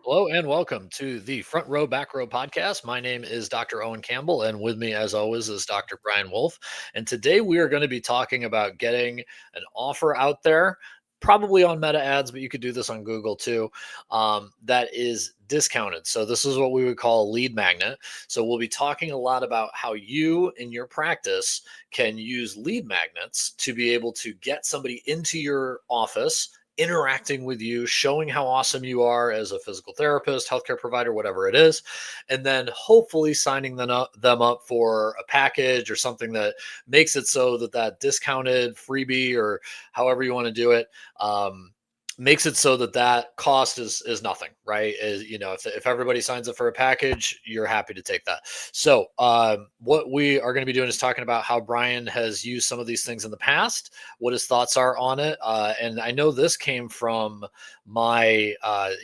Hello and welcome to the Front Row Back Row podcast. My name is Dr. Owen Campbell, and with me, as always, is Dr. Brian Wolf. And today we are going to be talking about getting an offer out there, probably on Meta ads, but you could do this on Google too, that is discounted. So, this is what we would call a lead magnet. So, we'll be talking a lot about how you in your practice can use lead magnets to be able to get somebody into your office interacting with you, showing how awesome you are as a physical therapist, healthcare provider, whatever it is, and then hopefully signing them up for a package or something that makes it so that that discounted freebie or however you want to do it makes it so that that cost is nothing, right? If everybody signs up for a package, you're happy to take that. So what we are going to be doing is talking about how Brian has used some of these things in the past, what his thoughts are on it, and I know this came from my a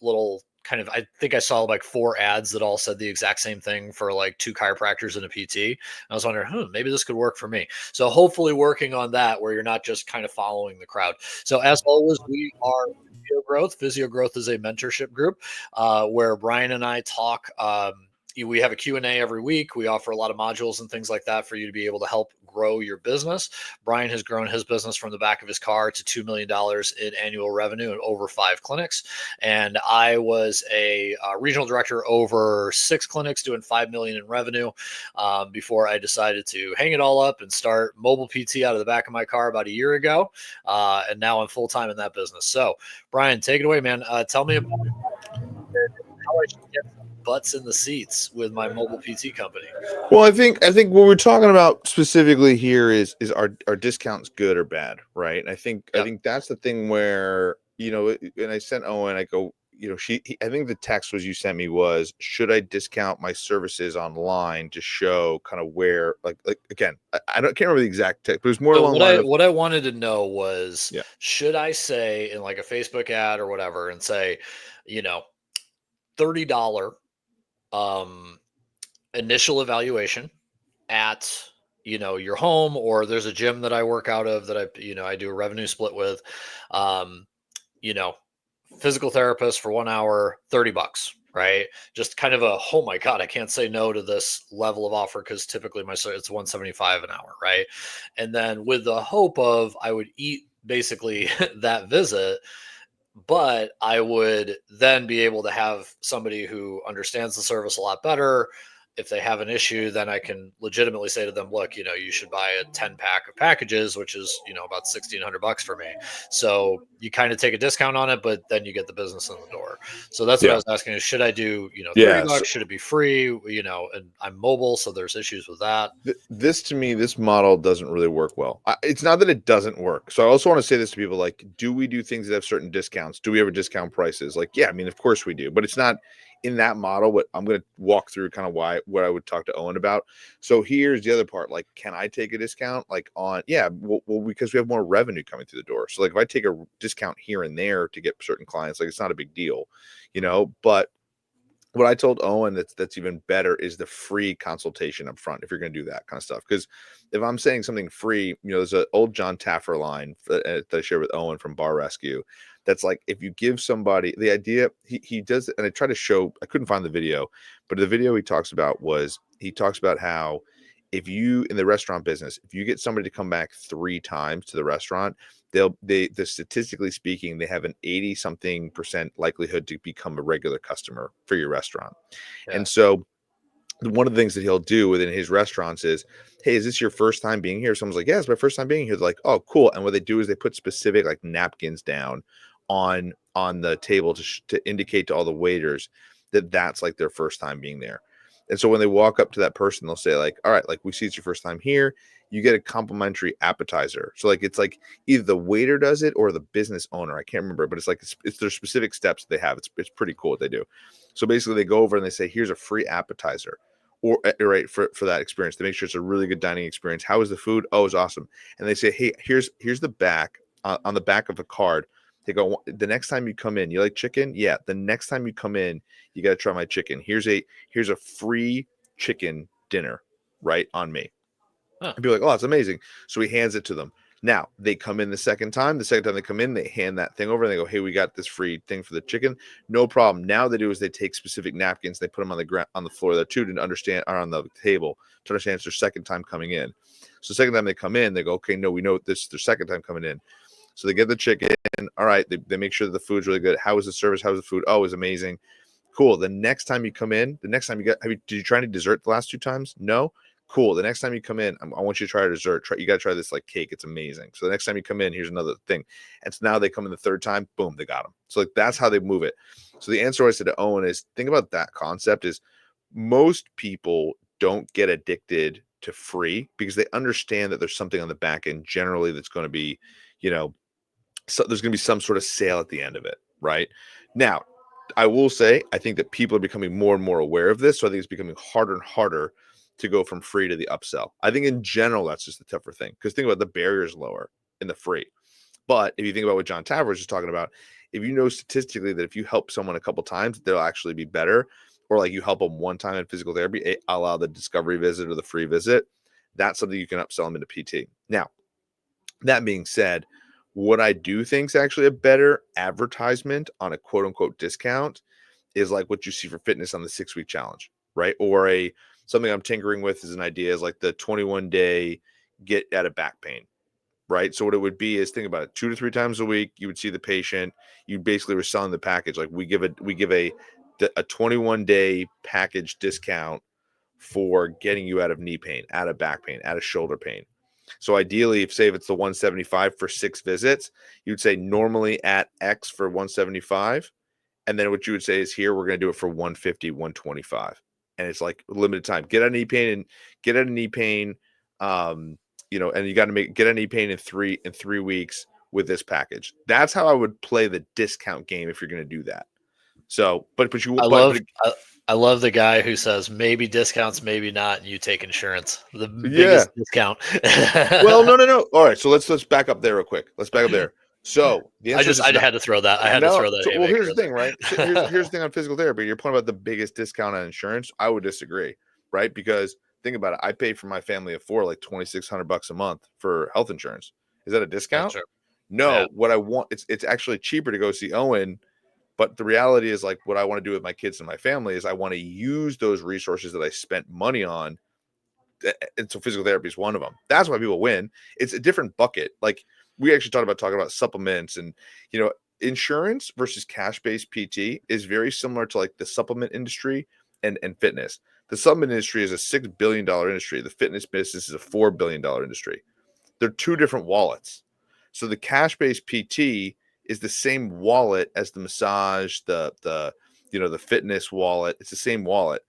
little kind of, I think I saw like four ads that all said the exact same thing for like two chiropractors and a PT. I was wondering, maybe this could work for me. So hopefully working on that where you're not just kind of following the crowd. So as always, we are Physio Growth. Physio Growth is a mentorship group where Brian and I talk. We have a Q&A every week. We offer a lot of modules and things like that for you to be able to help grow your business. Brian has grown his business from the back of his car to $2 million in annual revenue in over 5 clinics. And I was a regional director over 6 clinics doing 5 million in revenue before I decided to hang it all up and start mobile PT out of the back of my car about a year ago. And now I'm full-time in that business. So Brian, take it away, man. Tell me about how I should get butts in the seats with my mobile PT company. Well, I think what we're talking about specifically here is are discounts good or bad, right? And I Yep. think that's the thing where and I sent Owen, I go, I think the text was you sent me was, should I discount my services online to show kind of where, like again, I don't can't remember the exact text, but it was more So along the line of what I wanted to know was, yeah. should I say in like a Facebook ad or whatever and say, you know, $30 um initial evaluation at your home, or there's a gym that I work out of that I do a revenue split with, um you know physical therapist for 1 hour, $30, right? Just kind of a, oh my God, I can't say no to this level of offer because typically it's 175 an hour, right? And then with the hope of I would eat basically that visit, but I would then be able to have somebody who understands the service a lot better. If they have an issue, then I can legitimately say to them, look, you should buy a 10 pack of packages, which is, about $1,600 for me. So you kind of take a discount on it, but then you get the business in the door. So that's what I Yeah. was asking is, should I do, Yeah. $30? Should it be free? And I'm mobile, so there's issues with that. This to me, this model doesn't really work well. It's not that it doesn't work. So I also want to say this to people: like, do we do things that have certain discounts? Do we ever discount prices? Like, yeah, I mean, of course we do, but it's not in that model. What I'm going to walk through kind of what I would talk to Owen about. So here's the other part: like, can I take a discount? Like on well, because we have more revenue coming through the door. So like, if I take a discount here and there to get certain clients, like it's not a big deal, But what I told Owen that's even better is the free consultation up front if you're going to do that kind of stuff. Because if I'm saying something free, there's an old John Taffer line that I share with Owen from Bar Rescue. That's like, if you give somebody the idea, he does, and I try to show, I couldn't find the video, but the video he talks about how if you in the restaurant business, if you get somebody to come back 3 times to the restaurant, they statistically speaking, they have an 80 something percent likelihood to become a regular customer for your restaurant. Yeah. And so one of the things that he'll do within his restaurants is, hey, is this your first time being here? Someone's like, yeah, it's my first time being here. They're like, oh, cool. And what they do is they put specific like napkins down on the table to indicate to all the waiters that that's like their first time being there. And so when they walk up to that person, they'll say like, all right, like we see it's your first time here. You get a complimentary appetizer. So like, it's like either the waiter does it or the business owner. I can't remember, but it's like, it's their specific steps they have. It's pretty cool what they do. So basically they go over and they say, here's a free appetizer or right for that experience to make sure it's a really good dining experience. How is the food? Oh, it's awesome. And they say, hey, here's the back on the back of a card. They go, the next time you come in, you like chicken? Yeah. The next time you come in, you got to try my chicken. Here's a free chicken dinner right on me. Huh. And be like, oh, that's amazing. So he hands it to them. Now they come in the second time. The second time they come in, they hand that thing over and they go, "Hey, we got this free thing for the chicken. No problem." Now they do is they take specific napkins, they put them on the ground on the floor there too to understand, or on the table to understand it's their second time coming in. So second time they come in, they go, "Okay, no, we know this is their second time coming in." So they get the chicken. All right, they make sure that the food's really good. How was the service? How was the food? Oh, it was amazing. Cool. The next time you come in, the next time you get, did you try any dessert the last two times? No. Cool. The next time you come in, I want you to try a dessert. You got to try this like cake. It's amazing. So the next time you come in, here's another thing. And so now they come in the third time, boom, they got them. So like that's how they move it. So the answer I said to Owen is think about that concept is most people don't get addicted to free because they understand that there's something on the back end generally that's going to be, you know, so there's going to be some sort of sale at the end of it, right? Now, I will say I think that people are becoming more and more aware of this, so I think it's becoming harder and harder to go from free to the upsell. I think in general that's just the tougher thing because think about the barriers lower in the free. But if you think about what John Tavros is talking about, if you know statistically that if you help someone a couple times, they'll actually be better, or like you help them one time in physical therapy, allow the discovery visit or the free visit, that's something you can upsell them into PT. Now, that being said, what I do think is actually a better advertisement on a quote unquote discount is like what you see for fitness on the 6 week challenge, right? Or a something I'm tinkering with is an idea is like the 21-day get out of back pain, right? So what it would be is think about it 2 to 3 times a week. You would see the patient. You basically were selling the package. Like we give a 21-day package discount for getting you out of knee pain, out of back pain, out of shoulder pain. So ideally, if it's the 175 for 6 visits, you'd say normally at X for 175. And then what you would say is here, we're going to do it for 150, 125. And it's like limited time. Get out of knee pain and get out of knee pain. And you got to get out of knee pain in 3 weeks with this package. That's how I would play the discount game if you're going to do that. So, I love I love the guy who says maybe discounts, maybe not, and you take insurance. The yeah. biggest discount. Well, no. All right, so let's back up there real quick. Let's back up there. So the answer is I it's not. had to throw that. I had to No. throw that So well, haymaker here's the in thing, there. right? So here's the thing on physical therapy. Your point about the biggest discount on insurance, I would disagree, right? Because think about it. I pay for my family of four like $2,600 a month for health insurance. Is that a That's discount? true. Yeah, No. What I want it's actually cheaper to go see Owen. But the reality is, like, what I want to do with my kids and my family is I want to use those resources that I spent money on, and so physical therapy is one of them. That's why people win. It's a different bucket. Like we actually talking about supplements and insurance versus cash-based PT is very similar to like the supplement industry and fitness. The supplement industry is a $6 billion industry. The fitness business is a $4 billion industry. They're two different wallets. So the cash-based PT is the same wallet as the massage, the fitness wallet. It's the same wallet.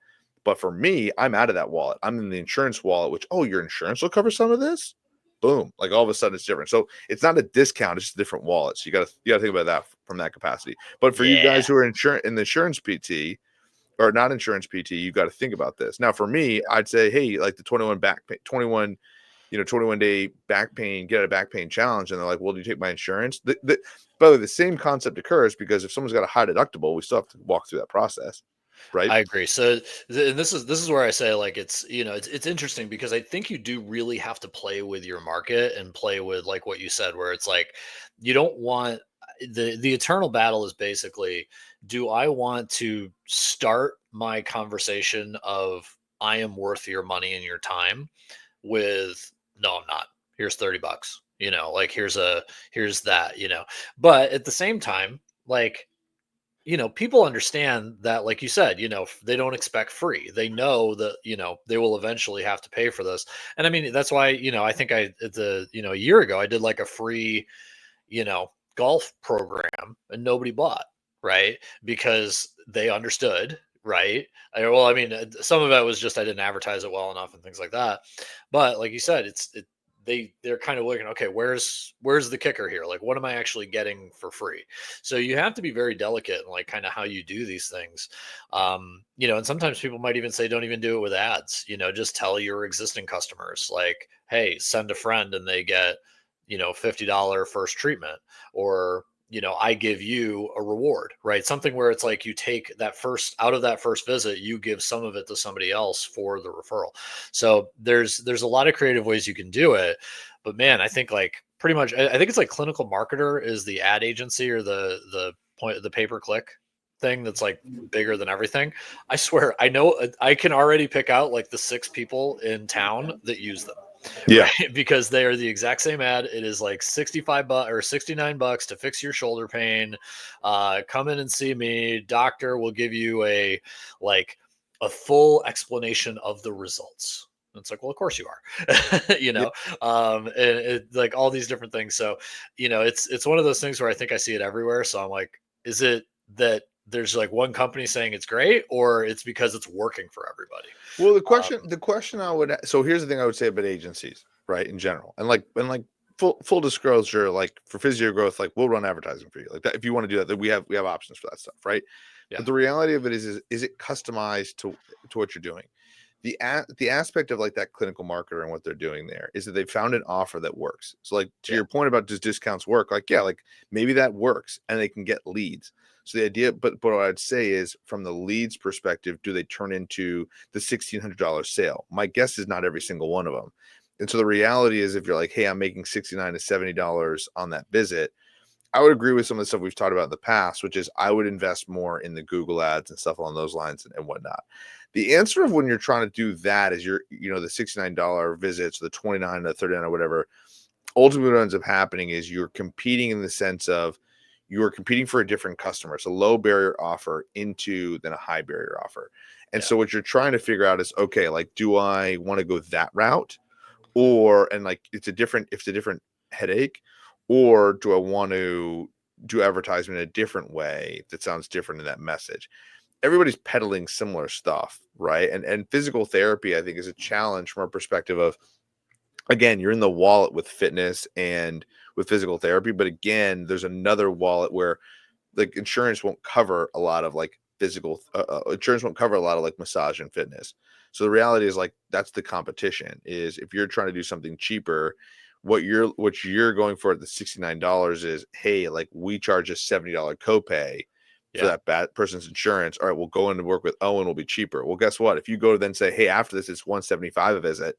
But for me, I'm out of that wallet. I'm in the insurance wallet, which, oh, your insurance will cover some of this. Boom. Like all of a sudden it's different. So it's not a discount, it's just different wallets. You gotta think about that from that capacity. But for you yeah. guys who are in the insurance PT or not insurance PT, you got to think about this. Now for me, I'd say, hey, like the 21-day back pain, get out of back pain challenge. And they're like, well, do you take my insurance? By the way, the same concept occurs because if someone's got a high deductible, we still have to walk through that process. Right. I agree. So, and this is where I say like it's interesting because I think you do really have to play with your market and play with like what you said, where it's like you don't want the eternal battle is basically, do I want to start my conversation of I am worth your money and your time with no, I'm not. Here's $30. Like here's that. But at the same time, like people understand that, like you said, they don't expect free. They know that, they will eventually have to pay for this. And I mean, that's why, I think a year ago, I did like a free, golf program and nobody bought, right? Because they understood, right? Well, I mean, some of it was just I didn't advertise it well enough and things like that. But like you said, they're kind of looking, okay, where's the kicker here? Like, what am I actually getting for free? So you have to be very delicate in like kind of how you do these things. And sometimes people might even say, don't even do it with ads, just tell your existing customers, like, hey, send a friend and they get, $50 first treatment, or I give you a reward, right? Something where it's like you take that first out of that first visit, you give some of it to somebody else for the referral. So there's a lot of creative ways you can do it, but man, I think like pretty much. I think it's like clinical marketer is the ad agency or the pay per click thing that's like bigger than everything. I swear, I know I can already pick out like the 6 people in town that use them, Yeah. right? Because they are the exact same ad. It is like 65 bucks or 69 bucks to fix your shoulder pain. Come in and see me. Doctor will give you like a full explanation of the results. And it's like, well, of course you are, you Yeah. know, like all these different things. So, it's one of those things where I think I see it everywhere. So I'm like, is it that there's like one company saying it's great, or it's because it's working for everybody? Well, Um, the question I would so here's the thing I would say about agencies, right, in general, and like full disclosure, like for physio growth, like we'll run advertising for you, like that if you want to do that, then we have options for that stuff, right? yeah, But the reality of it is it customized to what you're doing? The aspect of like that clinical marketer and what they're doing there is that they found an offer that works. So like to yeah, your point about does discounts work? Like yeah, like maybe that works and they can get leads. So the idea, but what I'd say is from the leads perspective, do they turn into the $1,600 sale? My guess is not every single one of them. And so the reality is if you're like, hey, I'm making $69 to $70 on that visit, I would agree with some of the stuff we've talked about in the past, which is I would invest more in the Google ads and stuff along those lines and whatnot. The answer of when you're trying to do that is the $69 visits, the 29 to 39 or whatever. Ultimately, what ends up happening is you're competing in the sense of you're competing for a different customer. It's a low barrier offer into than a high barrier offer. And yeah, so what you're trying to figure out is okay, like, do I want to go that route? Or and like it's a different headache, or do I want to do advertisement in a different way that sounds different in that message? Everybody's peddling similar stuff, right? And physical therapy, I think, is a challenge from a perspective of again, you're in the wallet with fitness and with physical therapy, but again, there's another wallet where like insurance won't cover a lot of like insurance won't cover a lot of like massage and fitness. So the reality is like that's the competition is if you're trying to do something cheaper, what you're going for at the $69 is hey, like we charge a $70 copay for yeah, that bad person's insurance. All right, we'll go in and work with Owen will be cheaper. Well, guess what? If you go to then say, hey, after this it's 175 a visit,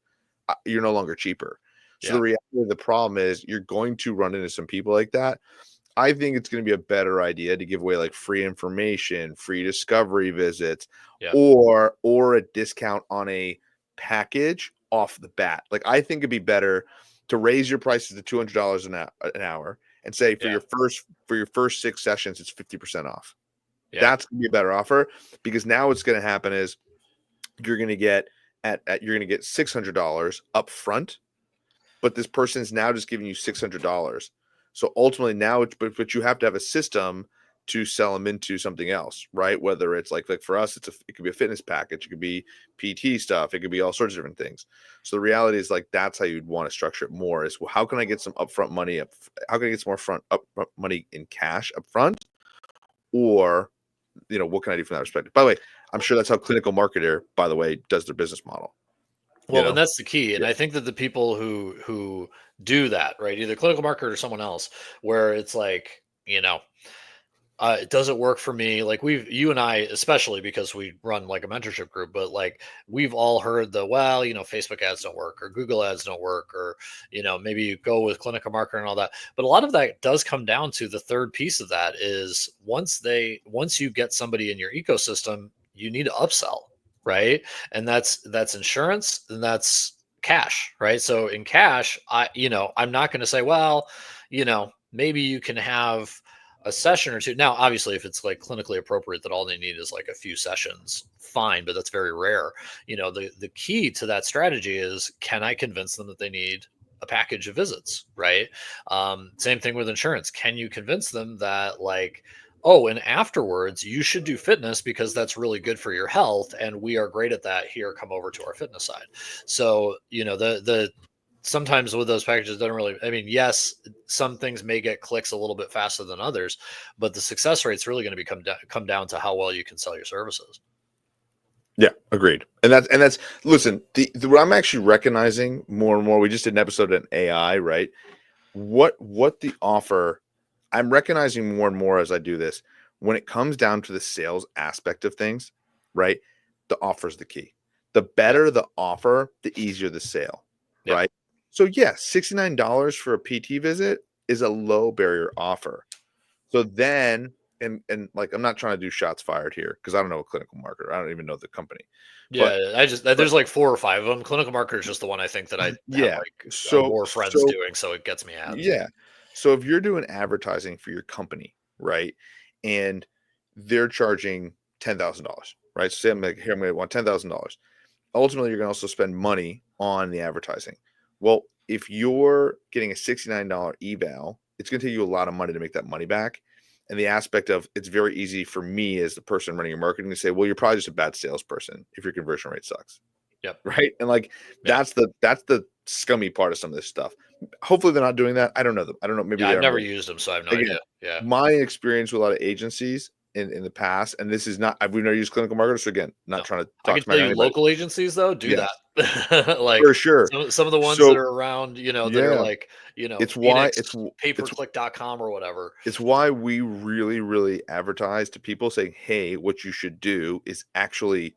you're no longer cheaper. So yeah, the reality of the problem is you're going to run into some people like that. I think it's going to be a better idea to give away like free information, free discovery visits, yeah, or a discount on a package off the bat. Like I think it'd be better to raise your prices to $200 an hour and say yeah, for your first 6 sessions it's 50% off. yeah, That's going to be a better offer because now what's going to happen is you're going to get you're going to get $600 up front, but this person is now just giving you $600. So ultimately now but you have to have a system to sell them into something else, right? Whether it's like for us, it could be a fitness package, it could be PT stuff, it could be all sorts of different things. So the reality is like that's how you'd want to structure it more is well, how can I get some upfront money up? How can I get some more upfront money in cash up front? Or what can I do from that perspective? By the way, I'm sure that's how clinical marketer, by the way, does their business model. You well, and know? that's the key. And Yeah. I think that the people who do that, right, either clinical marketer or someone else, where it's like, it doesn't work for me. Like you and I, especially because we run like a mentorship group, but like we've all heard well, Facebook ads don't work or Google ads don't work, or, maybe you go with clinical marketer and all that. But a lot of that does come down to the third piece of that is once you get somebody in your ecosystem, you need to upsell, right? And that's insurance and that's cash, right? So in cash, I'm not going to say, well, maybe you can have a session or two. Now, obviously, if it's like clinically appropriate that all they need is like a few sessions, fine, but that's very rare. The key to that strategy is can I convince them that they need a package of visits, right? Same thing with insurance. Can you convince them that like, oh, and afterwards you should do fitness because that's really good for your health, and we are great at that here. Come over to our fitness side. So the sometimes with those packages doesn't really. I mean, yes, some things may get clicks a little bit faster than others, but the success rate's really going to come down to how well you can sell your services. Yeah, agreed. And that's listen, what I'm actually recognizing more and more, we just did an episode on AI, right? What the offer, I'm recognizing more and more as I do this, when it comes down to the sales aspect of things, right? The offer is the key. The Yeah, better the offer, the easier the sale, yeah, right? So yeah, $69 for a PT visit is a low barrier offer. So then, and like, I'm not trying to do shots fired here because I don't know a clinical marketer. I don't even know the company, but Yeah, but there's like 4 or 5 of them. Clinical marketer is just the one I think that I have, yeah. like, So more friends so doing, so it gets me ads. yeah. So if you're doing advertising for your company, right, and they're charging $10,000, right? So say I'm like, here I'm going to want $10,000. Ultimately, you're going to also spend money on the advertising. Well, if you're getting a $69 eval, it's going to take you a lot of money to make that money back. And the aspect of it's very easy for me as the person running your marketing to say, well, you're probably just a bad salesperson if your conversion rate sucks. Yep. Right. And like Yeah. that's the scummy part of some of this stuff. Hopefully they're not doing that. I don't know them. I don't know. Maybe Yeah, they I've are. never used them, so I have no Again, idea. Yeah. my experience with a lot of agencies in the past, and this is not, we've never used clinical marketers. So again, No. not trying to I talk can smack tell on you anybody. local agencies, though, do Yes, that. Like, for sure. some of the ones that So are around, that are yeah, like, it's why Phoenix, pay-per-click.com or whatever. it's why we really, really advertise to people saying, hey, what you should do is actually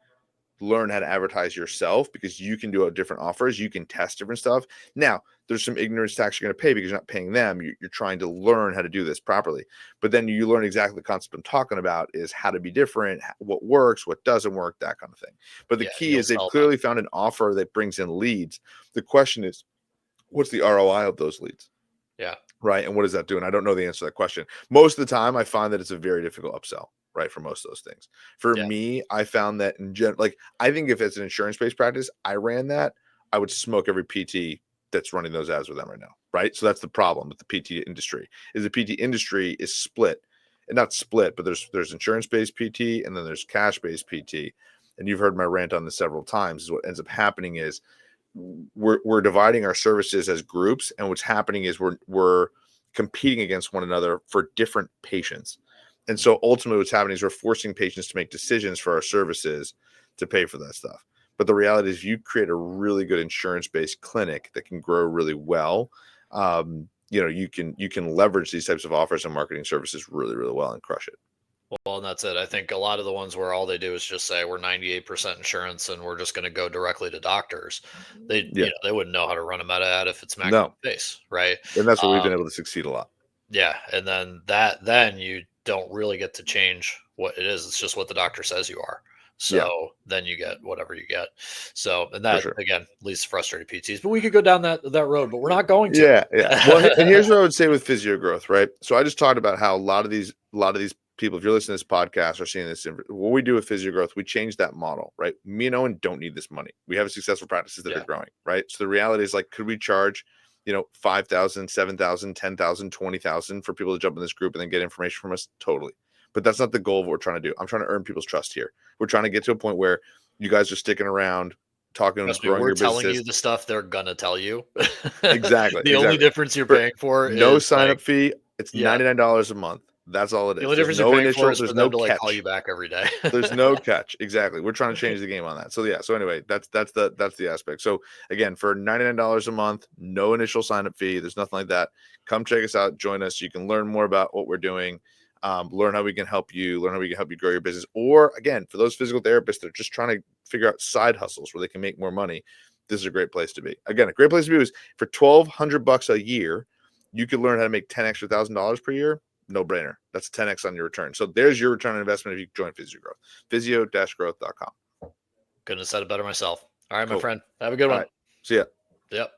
learn how to advertise yourself because you can do different offers. You can test different stuff. Now, there's some ignorance tax you're going to pay because you're not paying them. You're trying to learn how to do this properly. But then you learn exactly the concept I'm talking about is how to be different, what works, what doesn't work, that kind of thing. But the Yeah, and key you'll is they've sell them. clearly found an offer that brings in leads. The question is, what's the ROI of those leads? Yeah. Right. And what does that do? And I don't know the answer to that question. Most of the time, I find that it's a very difficult upsell, right? For most of those things. For Yeah. me, I found that in general, like, I think if it's an insurance based practice, I ran that, I would smoke every PT that's running those ads with them right now. Right. So that's the problem with the PT industry is the PT industry is split and not split, but there's insurance based PT and then there's cash based PT. And you've heard my rant on this several times. Is what ends up happening is we're dividing our services as groups, and what's happening is we're competing against one another for different patients. And so ultimately what's happening is we're forcing patients to make decisions for our services to pay for that stuff. But the reality is, if you create a really good insurance-based clinic that can grow really well, you can leverage these types of offers and marketing services really, really well and crush it. Well, and that's it. I think a lot of the ones where all they do is just say we're 98% insurance and we're just going to go directly to doctors. Yeah. They wouldn't know how to run a meta ad if it's smack in No. the face, right? And that's where we've Um, been able to succeed a lot. yeah, and then you don't really get to change what it is. It's just what the doctor says you are. Yeah, So then you get whatever you get. So and for that sure. again leads to frustrated PTs. But we could go down that road, but we're not going to. Yeah, yeah. Well, and here's what I would say with physio growth, right? So I just talked about how a lot of these people, if you're listening to this podcast or seeing this, what we do with physio growth, we change that model, right? Me and Owen don't need this money. We have successful practices that are Yeah. growing, right? So the reality is, like, could we charge, 5,000, 7,000, 10,000, 20,000 for people to jump in this group and then get information from us? Totally. But that's not the goal of what we're trying to do. I'm trying to earn people's trust here. We're trying to get to a point where you guys are sticking around, talking, Trust me, growing we're your telling you businesses. the stuff they're gonna tell you. Exactly, The only exactly. difference you're For paying for no is sign-up like, fee, it's yeah, $99 a month. That's all it the is. only There's difference you're no paying for initial, is for there's no them to like call you catch. back every day. There's no catch. Exactly. We're trying to change the game on that. So yeah, so anyway, that's the aspect. So again, for $99 a month, no initial sign-up fee, there's nothing like that. Come check us out, join us. You can learn more about what we're doing. Learn how we can help you, learn how we can help you grow your business. Or again, for those physical therapists that are just trying to figure out side hustles where they can make more money, this is a great place to be. Again, a great place to be is for $1,200 a year, you could learn how to make 10 extra $1,000 per year. No brainer. That's 10x on your return. So there's your return on investment if you join Physio Growth. Physio-growth.com. Couldn't have said it better myself. All right, my Cool. friend. Have a good All one. right. See ya. Yep.